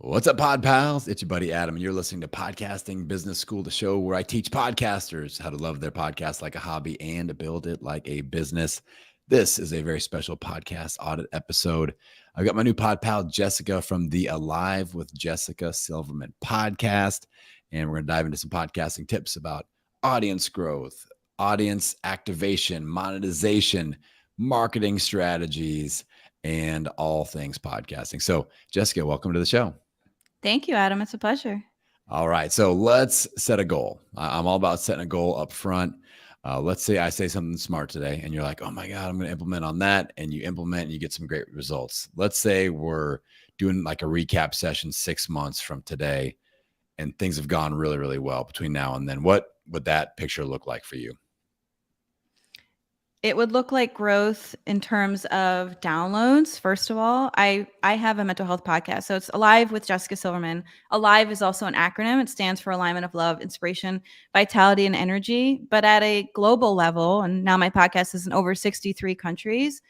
What's up, Pod Pals? It's your buddy Adam, and you're listening to Podcasting Business School, the show where I teach podcasters how to love their podcast like a hobby and build it like a business. This is a very special podcast audit episode. I've got my new pod pal, Jessica, from the Alive with Jessica Silverman podcast, and we're going to dive into some podcasting tips about audience growth, audience activation, monetization, marketing strategies, and all things podcasting. So, Jessica, welcome to the show. Thank you, Adam. It's a pleasure. All right. So let's set a goal. I'm all about setting a goal up front. Let's say I say something smart today and you're like, oh my God, I'm going to implement on that. And you implement and you get some great results. Let's say we're doing like a recap session 6 months from today and things have gone really, really well between now and then. What would that picture look like for you? It would look like growth in terms of downloads. First of all, I have a mental health podcast. So it's Alive with Jessica Silverman. Alive is also an acronym. It stands for Alignment of Love, Inspiration, Vitality, and Energy. But at a global level, and now my podcast is in over 63 countries,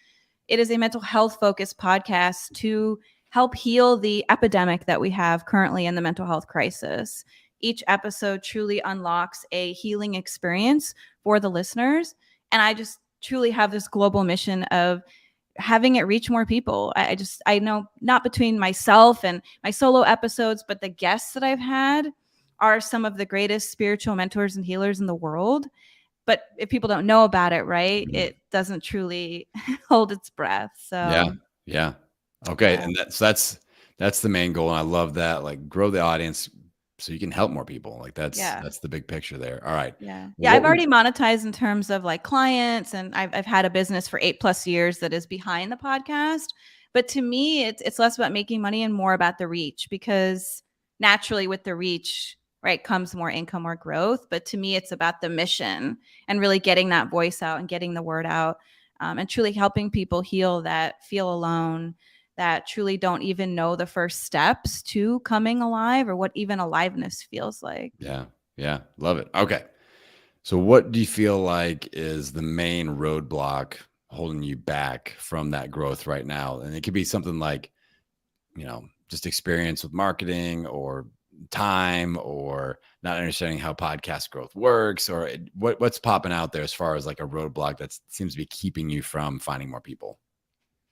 it is a mental health focused podcast to help heal the epidemic that we have currently in the mental health crisis. Each episode truly unlocks a healing experience for the listeners. And I just truly have this global mission of having it reach more people. I know not between myself and my solo episodes, but the guests that I've had are some of the greatest spiritual mentors and healers in the world. But if people don't know about it, right, it doesn't truly hold its breath. So yeah. Okay. And that's the main goal. And I love that. Like, grow the audience so you can help more people. Like that's the big picture there. All right. Yeah. Well, I've already monetized in terms of like clients, and I've had a business for 8+ years that is behind the podcast. But to me, it's less about making money and more about the reach, because naturally with the reach, right, comes more income, more growth. But to me, it's about the mission and really getting that voice out and getting the word out, and truly helping people heal that feel alone, that truly don't even know the first steps to coming alive or what even aliveness feels like. Yeah. Love it. Okay. So what do you feel like is the main roadblock holding you back from that growth right now? And it could be something like, just experience with marketing or time or not understanding how podcast growth works, or what's popping out there as far as like a roadblock that seems to be keeping you from finding more people?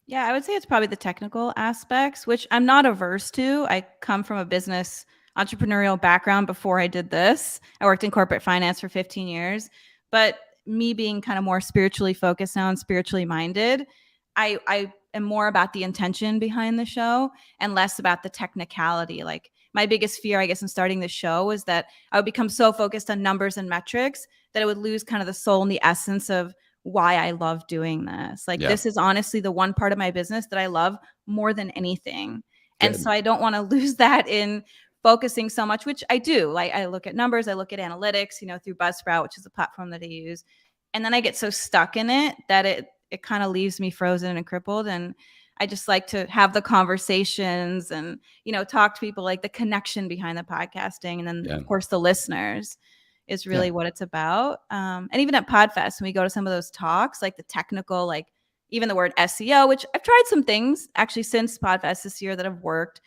Yeah, I would say it's probably the technical aspects, which I'm not averse to. I come from a business entrepreneurial background before I did this. I worked in corporate finance for 15 years, but me being kind of more spiritually focused now and spiritually minded, I am more about the intention behind the show and less about the technicality. Like, my biggest fear, I guess, in starting the show was that I would become so focused on numbers and metrics that it would lose kind of the soul and the essence of why I love doing this. Like, Yeah. this is honestly the one part of my business that I love more than anything. And Good. so I don't want to lose that in focusing so much, which I do. Like, I look at numbers, I look at analytics, through Buzzsprout, which is a platform that I use. And then I get so stuck in it that it kind of leaves me frozen and crippled. And I just like to have the conversations and, talk to people, like the connection behind the podcasting. And then, of course, the listeners is really what it's about. And even at PodFest, when we go to some of those talks, like the technical, like even the word SEO, which I've tried some things actually since PodFest this year that have worked,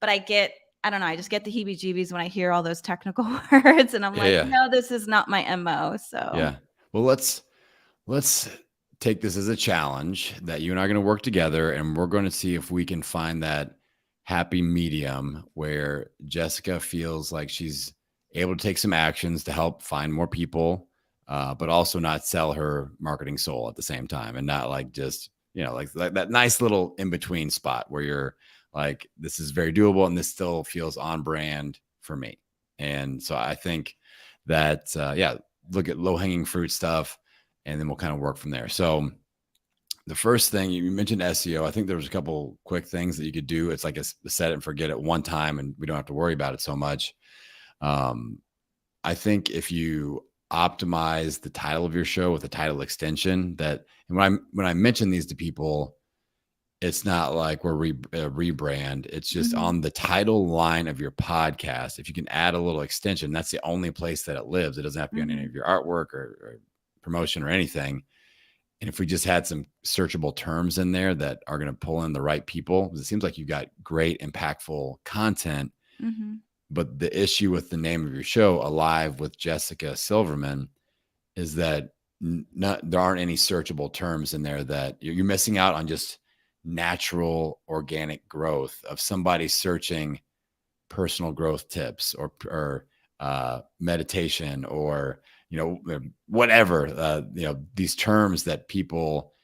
but I don't know, I just get the heebie-jeebies when I hear all those technical words, and I'm no, this is not my MO. So Yeah. Well, let's take this as a challenge that you and I are going to work together, and we're going to see if we can find that happy medium where Jessica feels like she's able to take some actions to help find more people, but also not sell her marketing soul at the same time, and not like just, like that nice little in-between spot where you're like, this is very doable and this still feels on brand for me. And so I think that, look at low-hanging fruit stuff, and then we'll kind of work from there. So the first thing, you mentioned SEO. I think there was a couple quick things that you could do. It's like a set it and forget it one time, and we don't have to worry about it so much. I think if you optimize the title of your show with a title extension, and when I mention these to people, it's not like we're rebrand. It's just on the title line of your podcast. If you can add a little extension, that's the only place that it lives. It doesn't have to be on any of your artwork or promotion or anything. And if we just had some searchable terms in there that are going to pull in the right people, because it seems like you've got great, impactful content. Mm-hmm. But the issue with the name of your show, Alive with Jessica Silverman, is that there aren't any searchable terms in there, that you're missing out on just natural organic growth of somebody searching personal growth tips or meditation or, whatever, these terms that people,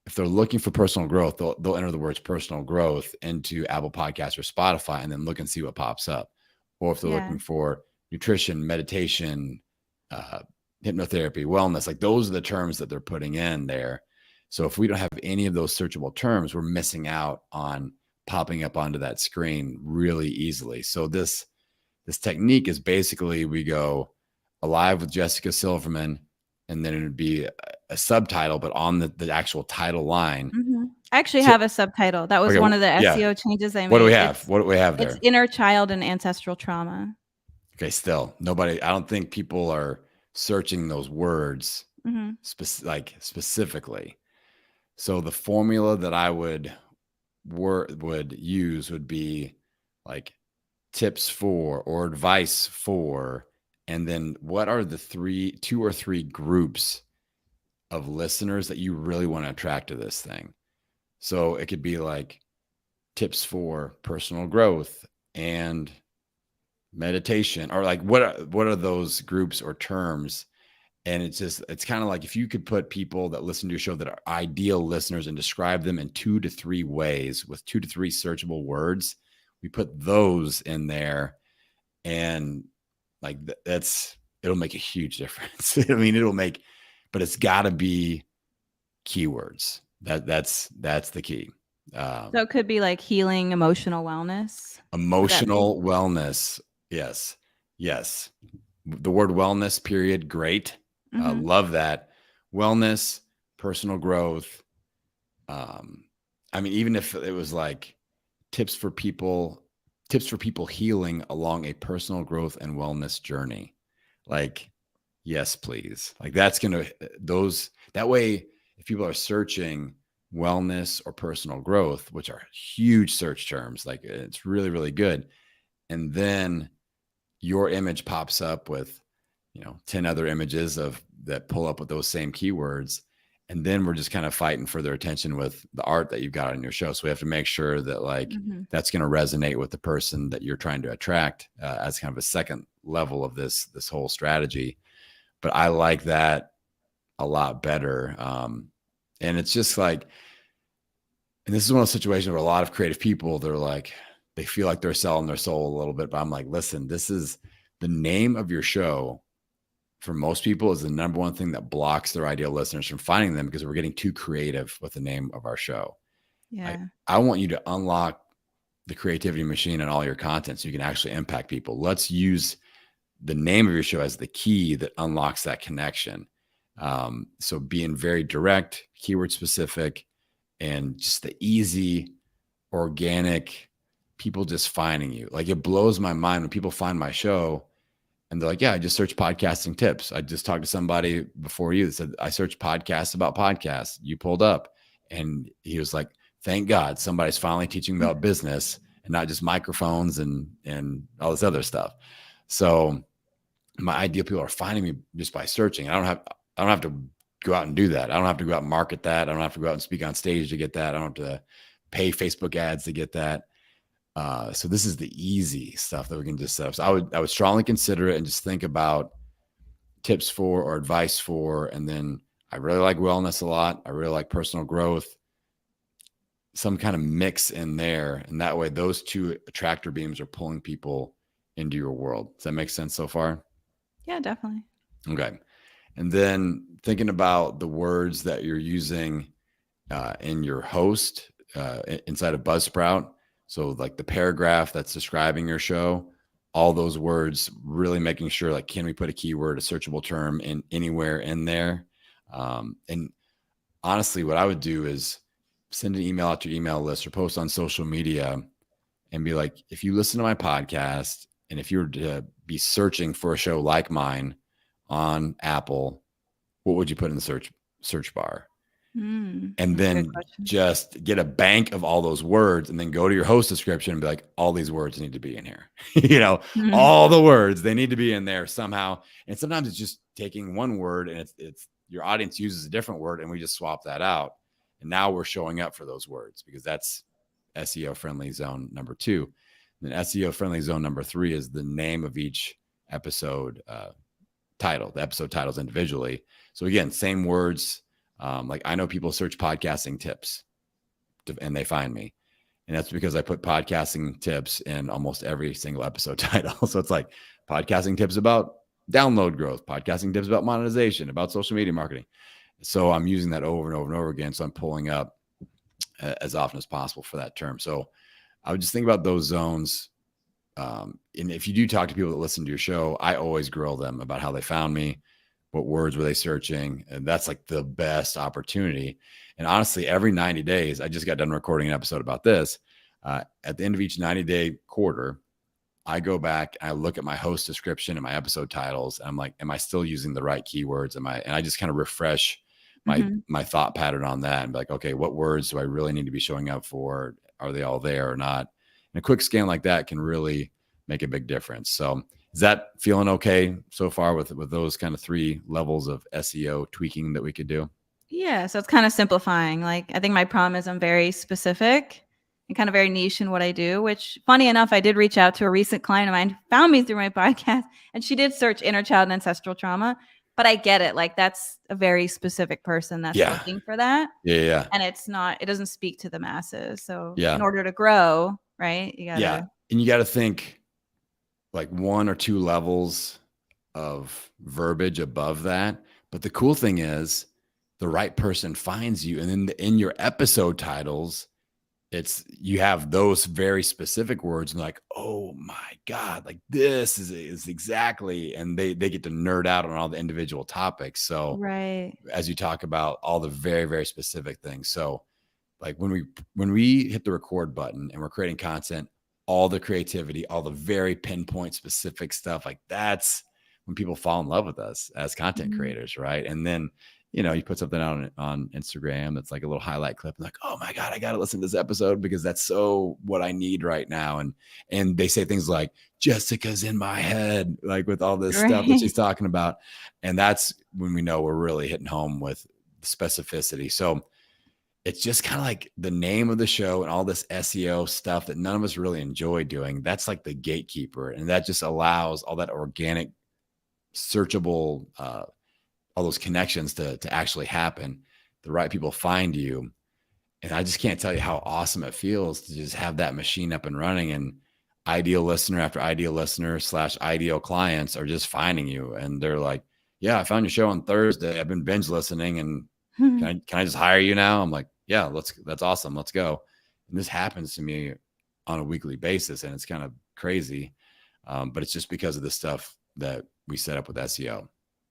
if they're looking for personal growth, they'll enter the words personal growth into Apple Podcasts or Spotify and then look and see what pops up. Or if they're Yeah. looking for nutrition, meditation, uh, hypnotherapy, wellness, like those are the terms that they're putting in there. So if we don't have any of those searchable terms, we're missing out on popping up onto that screen really easily. So this technique is basically, we go Alive with Jessica Silverman, and then it would be a subtitle, but on the actual title line. Mm-hmm. I actually So, have a subtitle. That was okay, one of the yeah. SEO changes I What do we made. have? What do we have It's there? inner child and ancestral trauma. Okay, still nobody. I don't think people are searching those words Mm-hmm. specifically. So the formula that I would use would be like tips for or advice for, and then what are the two or three groups of listeners that you really want to attract to this thing. So it could be like tips for personal growth and meditation, or like what are those groups or terms. And it's kind of like, if you could put people that listen to your show that are ideal listeners and describe them in 2 to 3 ways with 2 to 3 searchable words, we put those in there, and like it'll make a huge difference. I mean, but it's got to be keywords. That's the key. So it could be like healing, emotional wellness. Emotional wellness. Yes. The word wellness, period. Great. Mm-hmm. Love that. Wellness, personal growth. I mean, even if it was like tips for people healing along a personal growth and wellness journey, like, yes, please. Like that's that way, if people are searching wellness or personal growth, which are huge search terms, like it's really, really good. And then your image pops up with, 10 other images that pull up with those same keywords. And then we're just kind of fighting for their attention with the art that you've got on your show. So we have to make sure that that's going to resonate with the person that you're trying to attract, as kind of a second level of this whole strategy. But I like that a lot better. And it's just like, and this is one of those situations where a lot of creative people, they're like, they feel like they're selling their soul a little bit, but I'm like, listen, this is the name of your show. For most people, is the number one thing that blocks their ideal listeners from finding them, because we're getting too creative with the name of our show. Yeah. I want you to unlock the creativity machine in all your content so you can actually impact people. Let's use the name of your show as the key that unlocks that connection. So being very direct, keyword specific, and just the easy, organic, people just finding you. Like, it blows my mind when people find my show and they're like, yeah, I just searched podcasting tips. I just talked to somebody before you that said, I searched podcasts about podcasts. You pulled up. And he was like, thank God somebody's finally teaching about business and not just microphones and all this other stuff. So my ideal people are finding me just by searching. I don't have to go out and do that. I don't have to go out and market that. I don't have to go out and speak on stage to get that. I don't have to pay Facebook ads to get that. So this is the easy stuff that we can just set up. So I would strongly consider it and just think about tips for or advice for. And then I really like wellness a lot. I really like personal growth, some kind of mix in there. And that way, those two attractor beams are pulling people into your world. Does that make sense so far? Yeah, definitely. Okay. And then thinking about the words that you're using in your host inside of Buzzsprout. So like the paragraph that's describing your show, all those words, really making sure, like, can we put a keyword, a searchable term in anywhere in there? And honestly, what I would do is send an email out to your email list or post on social media and be like, if you listen to my podcast and if you were to be searching for a show like mine on Apple, what would you put in the search bar? and That's a good then question. just get a bank of all those words and then go to your host description and be like, all these words need to be in here. You know, Mm, all the words, they need to be in there somehow. And sometimes it's just taking one word and it's your audience uses a different word and we just swap that out. And now we're showing up for those words because that's SEO friendly zone number 2. And then SEO friendly zone number 3 is the name of each episode title, the episode titles individually. So again, same words. Like I know people search podcasting tips and they find me. And that's because I put podcasting tips in almost every single episode title. So it's like podcasting tips about download growth, podcasting tips about monetization, about social media marketing. So I'm using that over and over and over again. So I'm pulling up as often as possible for that term. So I would just think about those zones. And if you do talk to people that listen to your show, I always grill them about how they found me, what words were they searching, and that's like the best opportunity. And honestly, every 90 days, I just got done recording an episode about this. At the end of each 90-day quarter, I go back and I look at my host description and my episode titles. And I'm like, am I still using the right keywords? And I just kind of refresh my thought pattern on that and be like, okay, what words do I really need to be showing up for? Are they all there or not? And a quick scan like that can really make a big difference. So is that feeling okay so far with those kind of 3 levels of SEO tweaking that we could do? Yeah, so it's kind of simplifying. Like, I think my problem is I'm very specific and kind of very niche in what I do, which funny enough, I did reach out to a recent client of mine, found me through my podcast, and she did search inner child and ancestral trauma. But I get it. Like, that's a very specific person that's Yeah. looking for that. Yeah. And it doesn't speak to the masses. So in Yeah. order to grow, right, you Yeah. gotta. And you got to think like 1 or 2 levels of verbiage above that. But the cool thing is the right person finds you. And then in your episode titles, you have those very specific words and like, oh my God, like this is exactly, and they get to nerd out on all the individual topics. So Right. as you talk about all the very, very specific things. So like when we hit the record button and we're creating content, all the creativity, all the very pinpoint specific stuff, like that's when people fall in love with us as content Mhm. creators, right? And then you put something on Instagram that's like a little highlight clip, and like, oh my God, I gotta listen to this episode because that's so what I need right now. And they say things like Jessica's in my head, like with all this stuff that she's Right. talking about. And that's when we know we're really hitting home with the specificity. So it's just kind of like the name of the show and all this SEO stuff that none of us really enjoy doing. That's like the gatekeeper. And that just allows all that organic, searchable, all those connections to actually happen. The right people find you. And I just can't tell you how awesome it feels to just have that machine up and running, and ideal listener after ideal listener / ideal clients are just finding you. And they're like, yeah, I found your show on Thursday. I've been binge listening, and can I just hire you now? I'm like, yeah, that's awesome. Let's go. And this happens to me on a weekly basis, and it's kind of crazy. But it's just because of the stuff that we set up with SEO.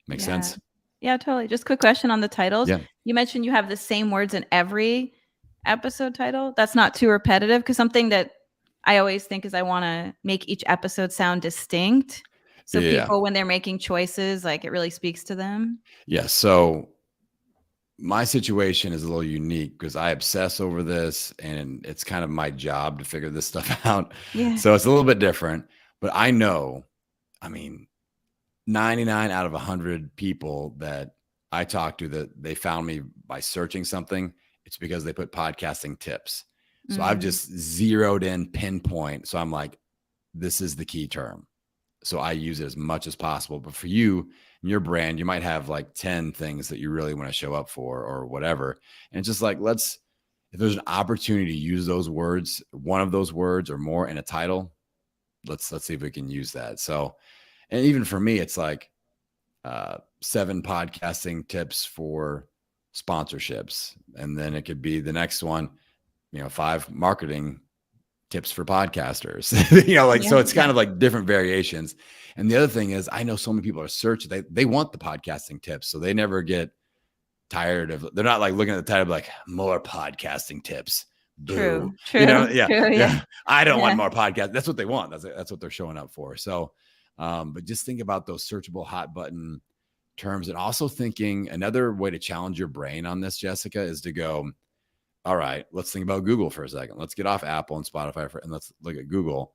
Make Yeah. sense? Yeah, totally. Just quick question on the titles. Yeah. You mentioned you have the same words in every episode title. That's not too repetitive, because something that I always think is I want to make each episode sound distinct. So Yeah. people, when they're making choices, like it really speaks to them. Yeah. So my situation is a little unique because I obsess over this and it's kind of my job to figure this stuff out. Yeah. So it's a little bit different, but I know, I mean, 99 out of 100 people that I talk to that they found me by searching something, it's because they put podcasting tips. So I've Mm, just zeroed in pinpoint. So I'm like, this is the key term. So I use it as much as possible. But for you and your brand, you might have like 10 things that you really want to show up for or whatever. And it's just like, if there's an opportunity to use those words, one of those words or more in a title, let's see if we can use that. So, and even for me, it's like 7 podcasting tips for sponsorships. And then it could be the next one, 5 marketing tips for podcasters, yeah. so it's Yeah. kind of like different variations. And the other thing is I know so many people are searching, they want the podcasting tips. So they never get tired of, they're not like looking at the title like more podcasting tips. Boo. True. True. Yeah. True. Yeah. Yeah. I don't want Yeah. more podcasts. That's what they want. That's what they're showing up for. So, but just think about those searchable hot button terms. And also thinking another way to challenge your brain on this, Jessica, is to go, all right, let's think about Google for a second. Let's get off Apple and Spotify and let's look at Google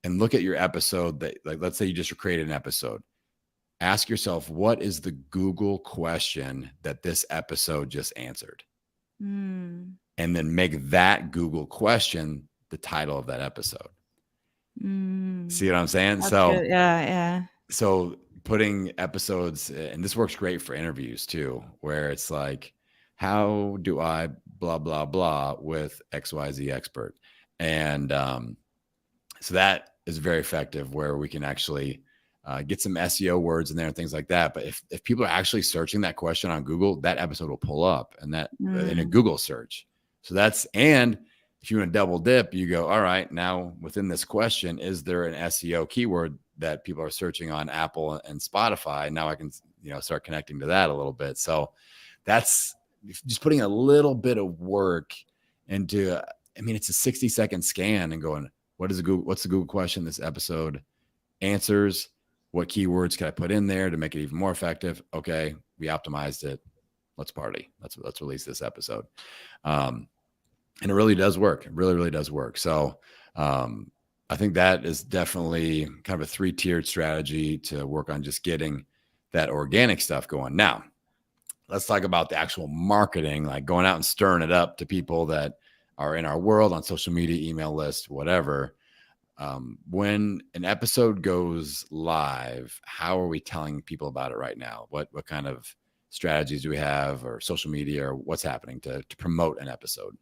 and look at your episode that, like, let's say you just created an episode. Ask yourself, what is the Google question that this episode just answered? Mm. And then make that Google question the title of that episode. Mm. See what I'm saying? That's So, good. Yeah. so putting episodes, and this works great for interviews too, where it's like, how do I blah, blah, blah with XYZ expert? And so that is very effective, where we can actually get some SEO words in there and things like that. But if people are actually searching that question on Google, that episode will pull up and that in a Google search. So that's, and if you want to double dip, you go, all right, now within this question, is there an SEO keyword that people are searching on Apple and Spotify? Now I can, start connecting to that a little bit. So that's just putting a little bit of work into, it's a 60-second scan and going, what's the Google question this episode answers? What keywords can I put in there to make it even more effective? Okay, we optimized it. Let's party. Let's release this episode. And it really does work. It really, really does work. So I think that is definitely kind of a 3-tiered strategy to work on just getting that organic stuff going. Now, let's talk about the actual marketing, like going out and stirring it up to people that are in our world on social media, email list, whatever. When an episode goes live, how are we telling people about it right now? What kind of strategies do we have, or social media, or what's happening to promote an episode?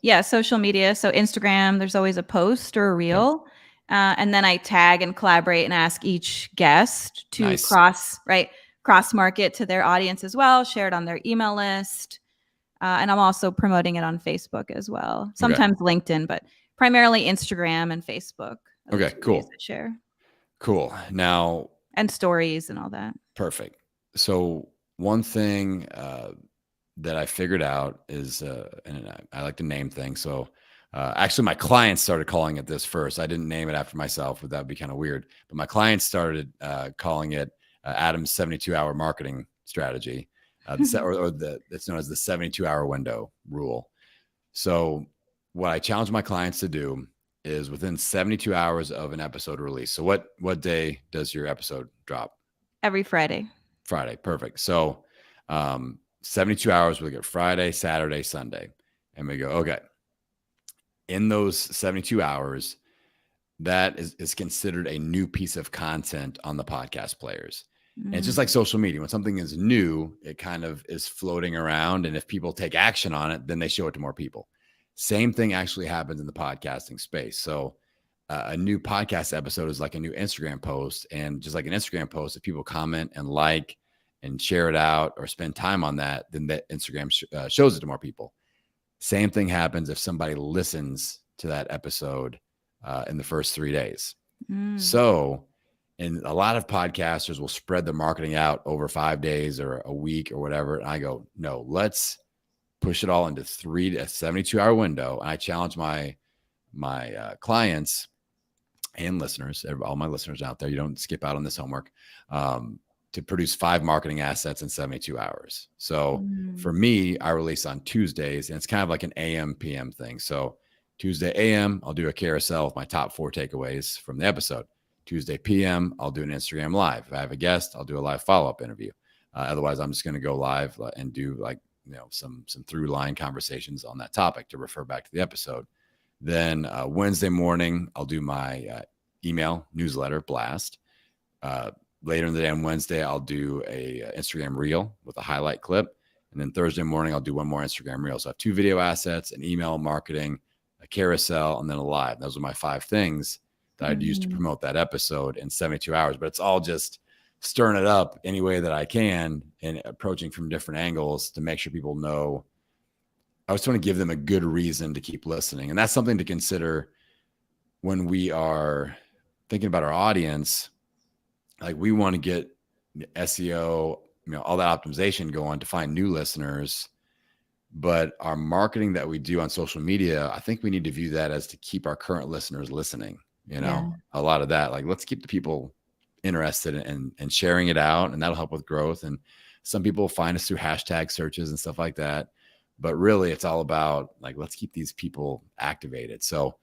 Yeah, social media. So Instagram, there's always a post or a reel. Okay. And then I tag and collaborate and ask each guest to cross market to their audience as well, share it on their email list. And I'm also promoting it on Facebook as well. Sometimes LinkedIn, but primarily Instagram and Facebook. Okay, cool. Share. Cool. Now, and stories and all that. Perfect. So one thing that I figured out is, and I like to name things. So actually my clients started calling it this first. I didn't name it after myself, but that would be kind of weird. But my clients started calling it Adam's 72-hour marketing strategy, it's known as the 72-hour window rule. So what I challenge my clients to do is within 72 hours of an episode release. So what day does your episode drop? Every Friday. Friday. Perfect. So 72 hours, we get Friday, Saturday, Sunday. And we go, okay, in those 72 hours, that is considered a new piece of content on the podcast players. And it's just like social media. When something is new, it kind of is floating around. And if people take action on it, then they show it to more people. Same thing actually happens in the podcasting space. So a new podcast episode is like a new Instagram post. And just like an Instagram post, if people comment and like and share it out or spend time on that, then that Instagram shows it to more people. Same thing happens if somebody listens to that episode in the first 3 days. So, and a lot of podcasters will spread the marketing out over 5 days or a week or whatever. And I go, no, let's push it all into 3 to 72-hour window. And I challenge my clients and listeners, all my listeners out there, you don't skip out on this homework, to produce 5 marketing assets in 72 hours. So for me, I release on Tuesdays, and it's kind of like an AM PM thing. So Tuesday AM, I'll do a carousel with my top 4 takeaways from the episode. Tuesday PM, I'll do an Instagram live. If I have a guest, I'll do a live follow-up interview. Otherwise, I'm just going to go live and do some through line conversations on that topic to refer back to the episode. Then Wednesday morning, I'll do my email newsletter blast. Later in the day on Wednesday, I'll do a Instagram reel with a highlight clip. And then Thursday morning, I'll do one more Instagram reel. So I have 2 video assets, an email marketing, a carousel, and then a live. Those are my 5 things that I'd use to promote that episode in 72 hours. But it's all just stirring it up any way that I can and approaching from different angles to make sure people know. I was trying to give them a good reason to keep listening. And that's something to consider when we are thinking about our audience. Like, we want to get SEO, all that optimization going to find new listeners. But our marketing that we do on social media, I think we need to view that as to keep our current listeners listening. A lot of that, like, let's keep the people interested in sharing it out, and that'll help with growth. And some people find us through hashtag searches and stuff like that. But really, it's all about like, let's keep these people activated. So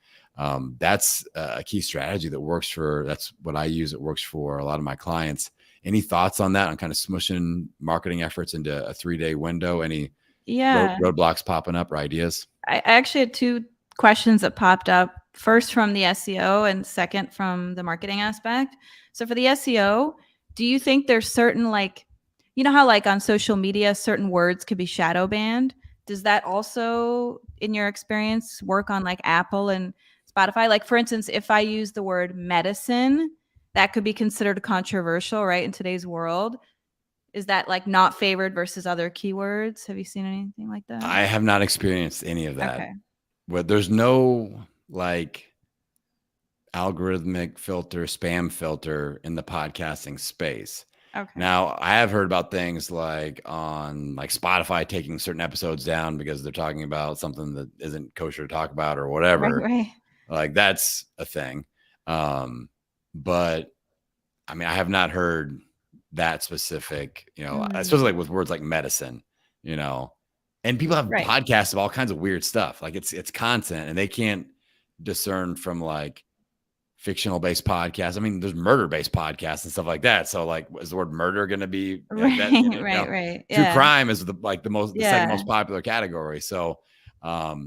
that's a key strategy that works for, that's what I use. It works for a lot of my clients. Any thoughts on that, on kind of smushing marketing efforts into a 3-day window? Any Yeah. roadblocks popping up or ideas? I actually had two questions that popped up. First from the SEO and second from the marketing aspect. So for the SEO, do you think there's certain like, you know how like on social media, certain words could be shadow banned? Does that also, in your experience, work on like Apple and Spotify? Like for instance, if I use the word medicine, that could be considered controversial, right? In today's world. Is that like not favored versus other keywords? Have you seen anything like that? I have not experienced any of that. Okay. But there's no like algorithmic filter, spam filter in the podcasting space. Okay. Now, I have heard about things like on like Spotify taking certain episodes down because they're talking about something that isn't kosher to talk about or whatever. Right. Like that's a thing. But I mean, I have not heard that specific, especially like with words like medicine, and people have Right. podcasts of all kinds of weird stuff. Like it's content and they can't discern from like fictional based podcasts. I mean, there's murder based podcasts and stuff like that. So like, is the word murder going to be Right. that? Right. True Yeah. crime is the second Yeah. most popular category. So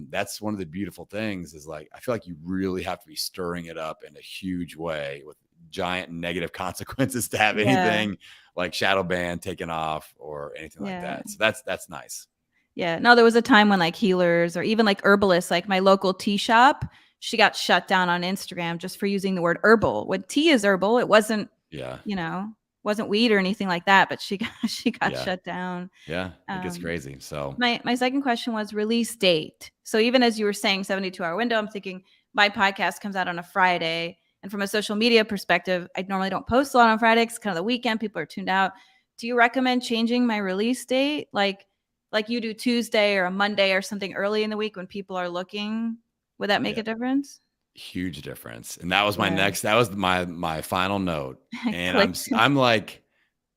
that's one of the beautiful things is like, I feel like you really have to be stirring it up in a huge way with giant negative consequences to have anything like shadow ban taken off or anything like that. So that's nice. Yeah. No, there was a time when like healers or even like herbalists, like my local tea shop, she got shut down on Instagram just for using the word herbal. When tea is herbal, it wasn't, wasn't weed or anything like that, but she got shut down. Yeah, it gets crazy. So my second question was release date. So even as you were saying 72-hour window, I'm thinking my podcast comes out on a Friday. And from a social media perspective, I normally don't post a lot on Friday. It's kind of the weekend. People are tuned out. Do you recommend changing my release date? Like you do Tuesday or a Monday or something early in the week when people are looking? Would that make a difference? Huge difference. And that was my final note. And Clicked. I'm like,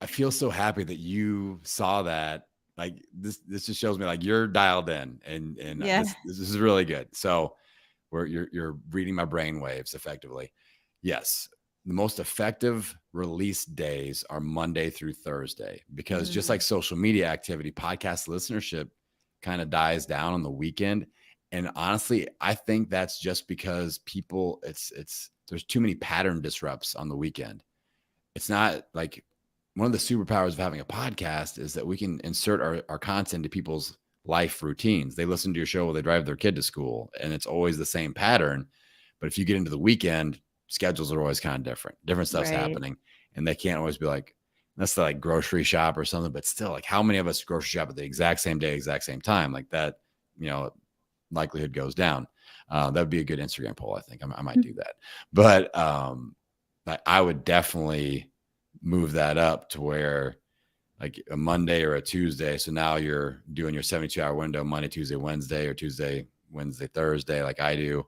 I feel so happy that you saw that. Like this just shows me like you're dialed in and this is really good. So you're reading my brain waves effectively. Yes. The most effective release days are Monday through Thursday because just like social media activity, podcast listenership kind of dies down on the weekend. And honestly, I think that's just because people, there's too many pattern disrupts on the weekend. It's not like one of the superpowers of having a podcast is that we can insert our content to people's life routines. They listen to your show while they drive their kid to school and it's always the same pattern. But if you get into the weekend, schedules are always kind of different stuff's happening and they can't always be like, that's like grocery shop or something, but still like how many of us grocery shop at the exact same day, exact same time like that, likelihood goes down. That would be a good Instagram poll. I think I might do that, but I would definitely move that up to where like a Monday or a Tuesday. So now you're doing your 72-hour window, Monday, Tuesday, Wednesday, or Tuesday, Wednesday, Thursday, like I do.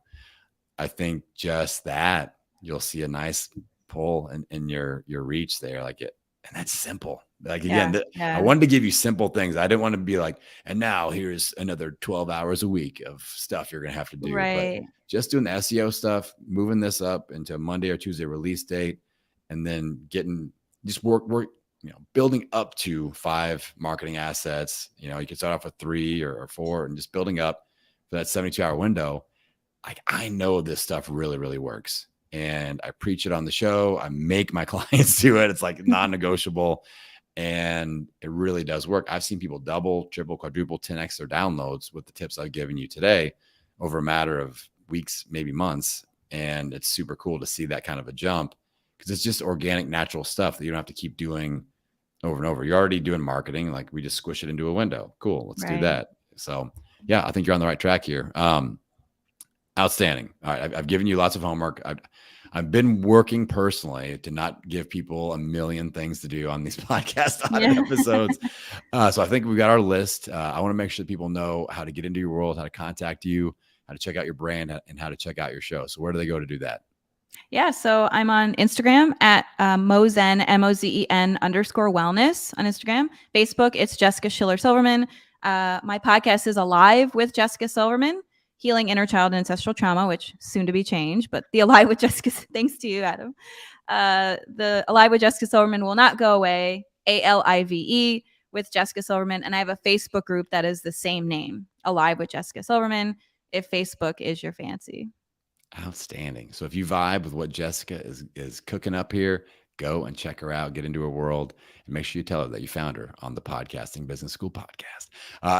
I think just that you'll see a nice pull in your reach there. Like it, and that's simple. Like again, I wanted to give you simple things. I didn't want to be like, and now here's another 12 hours a week of stuff you're going to have to do. But just doing the SEO stuff, moving this up into Monday or Tuesday release date, and then just work, building up to 5 marketing assets. You can start off with 3 or 4 and just building up for that 72-hour window. Like I know this stuff really, really works. And I preach it on the show. I make my clients do it. It's like non-negotiable. And it really does work. I've seen people double, triple, quadruple, 10x their downloads with the tips I've given you today over a matter of weeks, maybe months. And it's super cool to see that kind of a jump because it's just organic, natural stuff that you don't have to keep doing over and over. You're already doing marketing. Like we just squish it into a window. Cool. Let's do that. So yeah, I think you're on the right track here. Outstanding. All right. I've given you lots of homework. I've been working personally to not give people a million things to do on these podcast audit episodes. So I think we got our list. I want to make sure that people know how to get into your world, how to contact you, how to check out your brand, and how to check out your show. So where do they go to do that? Yeah, so I'm on Instagram at Mozen, MOZEN _wellness on Instagram. Facebook, it's Jessica Schiller Silverman. My podcast is Alive with Jessica Silverman, Healing Inner Child and Ancestral Trauma, which soon to be changed, but the Alive with Jessica, thanks to you, Adam. The Alive with Jessica Silverman will not go away, ALIVE with Jessica Silverman. And I have a Facebook group that is the same name, Alive with Jessica Silverman, if Facebook is your fancy. Outstanding. So if you vibe with what Jessica is cooking up here, go and check her out, get into her world, and make sure you tell her that you found her on the Podcasting Business School podcast.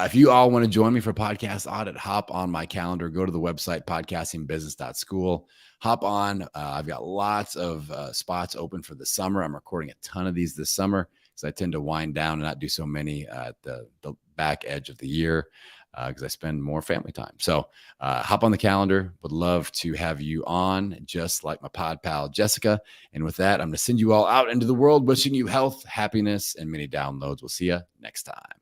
If you all want to join me for Podcast Audit, hop on my calendar, go to the website, podcastingbusiness.school. Hop on. I've got lots of spots open for the summer. I'm recording a ton of these this summer because I tend to wind down and not do so many at the back edge of the year, because I spend more family time. So hop on the calendar. Would love to have you on, just like my pod pal, Jessica. And with that, I'm going to send you all out into the world, wishing you health, happiness, and many downloads. We'll see you next time.